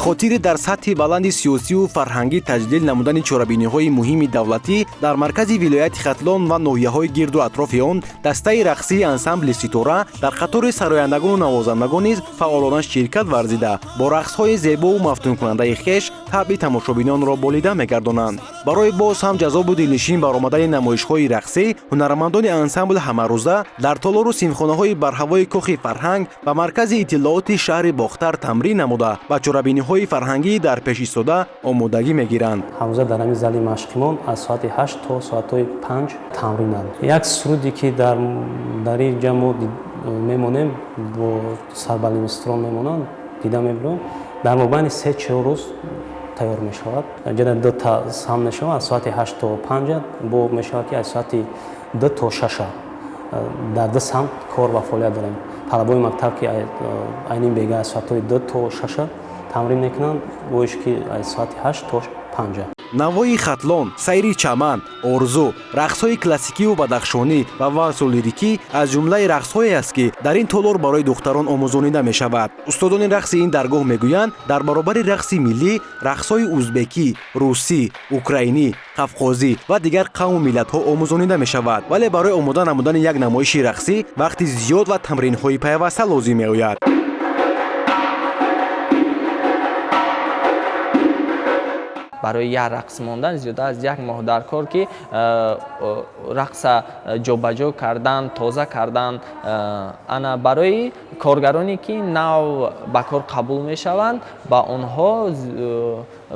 خاطر در سطح بلند سیاسی و فرهنگی تجلیل نمودن چرابینی‌های مهم دولتی در مرکز ولایت ختلان و ناحیه‌های گرد و اطراف آن، دسته رقصی انسامبل ستاره در قطار سرایندگان و نوازندگان نیز فعالانه شرکت ورزیده با رقص‌های زیبا و مفتون‌کننده خویش طبع تماشابینان را بالیده می‌گردانند. برای باز هم جذاب و دلنشین برآمدن نمایش‌های رقصی، هنرمندان انسامبل همه‌روزه در تالار و سیمخانه‌های بر هوای کاخ فرهنگ و مرکز اطلاعات شهر باختر تمرین نموده با چرابینی‌های فرهنگی در پیش ایستاده آمادگی می‌گیرند. همزه در همین زال مشقمان از ساعت 8 تا ساعت 5 تمرینند. یک سرودی که در اینجا ما میمونیم با سربالینستران میمونند دیده میبریم در مبین 3-4 روز تیار میشود. جدا 2 تا سهم میشود از ساعت 8 تا 5 با میشود که از ساعت 2 تا 6 در 2 سهم کار و فعالیت داریم. طلبای مکتب که اینین بیگه از ساعت 2 تا 6 تمرین میکنند باش که از ساعت 8 تا 5. نوای ختلان، سیری چمن، آرزو، رقص‌های کلاسیکی و بدخشانی و والس و لیریکی از جمله رقص‌هایی است که در این تالار برای دختران آموزانیده می‌شود. استادان رقص این درگاه میگویند در برابر رقص ملی، رقص‌های ازبکی، روسی، اوکراینی، قفقازی و دیگر قوم و ملت‌ها آموزانیده می‌شود. ولی برای آماده نمودن یک نمایش رقصی وقت زیاد و تمرین‌های پیوسته لازم می‌آید. برای یک رقص ماندن زیاده از 1 ماه در کار که رقص جابجا کردن، تازه کردن، انا برای کارگرانی که نو به کار قبول می شوند با آنها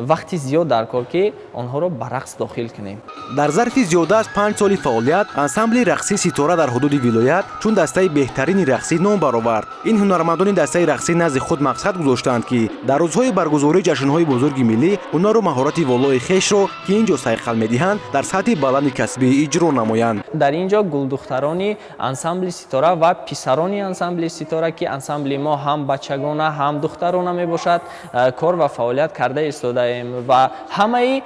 وقتی زیاد در کار که آنها را به رقص داخل کنیم. در ظرف زیاده از 5 سال فعالیت، انسامبل رقصی ستاره در حدود ولایت چون دسته بهترین رقصی نام برآورد. این هنرمندان دسته رقصی نزد خود مقصد گذاشتند که در روزهای برگزاری جشن‌های بزرگ ملی هنر و مهارت والای خویش را که اینجا صیقل می‌دهند در سطح بلند کسبی اجرا نمایند. در اینجا گلدخترانی انسامبل ستاره و پسرانی انسامبل ستاره که انسامبل ما هم بچگانه هم دخترانه میباشد کار و فعالیت کرده ایستاده ایم و همه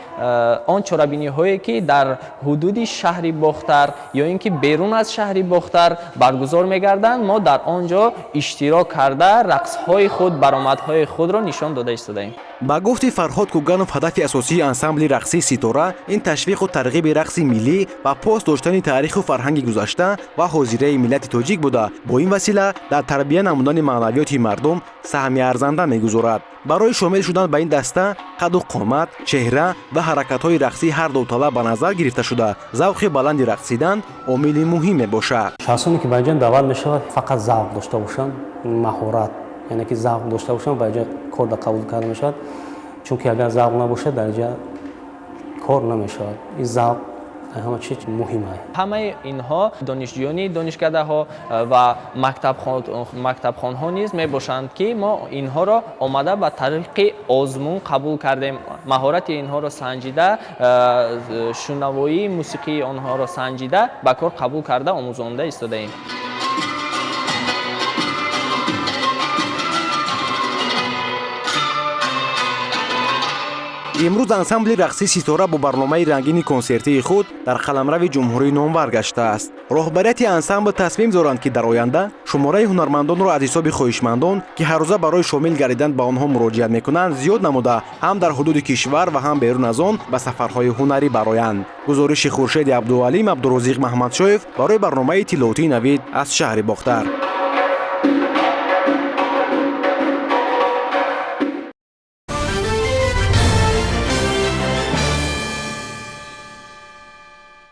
آن چرابینی‌هایی که در حدود شهر باختر یا اینکه بیرون از شهر باختر برگزار می‌گردند ما در آنجا اشتراک کرده رقص‌های خود، برآمدهای خود را نشان داده ایستاده ایم. با گفت فرهاد کوگانوف هدف اساسی انسامبل رقصی ستاره این تشویق و ترغیب رقص ملی و پاس داشتن تاریخ و فرهنگ گذشته و حاضره ملت تاجیک بوده با این وسیله در تربیت نمودن معنویات مردم سهمی ارزنده میگذارد. برای شامل شدن به این دسته قد و قامت، چهره و حرکت‌های رقصی هر دو طلب به نظر گرفته شده ذوق بلند رقصیدن عامل مهم باشد. شخصانی که باید دعوت میشود فقط ذوق داشته باشند، مهارت یعنی که ذوق داشته باشند باید کار قبول کرده میشود، چون که اگر ذوق نباشه در اینجا کار نمیشود. این ذوق همه چیز مهمه. همه اینها دانشجویان دانشکده ها و مکتب خانه ها نیز می باشند که ما اینها را آمده به طریق آزمون قبول کردیم. مهارت اینها را سنجیده، شنوایی موسیقی آنها را سنجیده به کار قبول کرده آموزانده ایستاده ایم. امروز انسامبل رقصی ستاره با برنامه رنگین کنسرتی خود در قلمرو جمهوری نامور گشته است. راهبریت انسامبل تصمیم دارند که در آینده شماره هنرمندان را از حساب خواهشمندان که هر روزه برای شامل گردیدن به آنها مراجعت میکنند زیاد نموده هم در حدود کشور و هم بیرون از آن به سفرهای هنری برآیند. گزارش خورشید عبدالعلیم عبدالرزاق محمدشایف برای برنامه اطلاعاتی نوید از شهر باختر.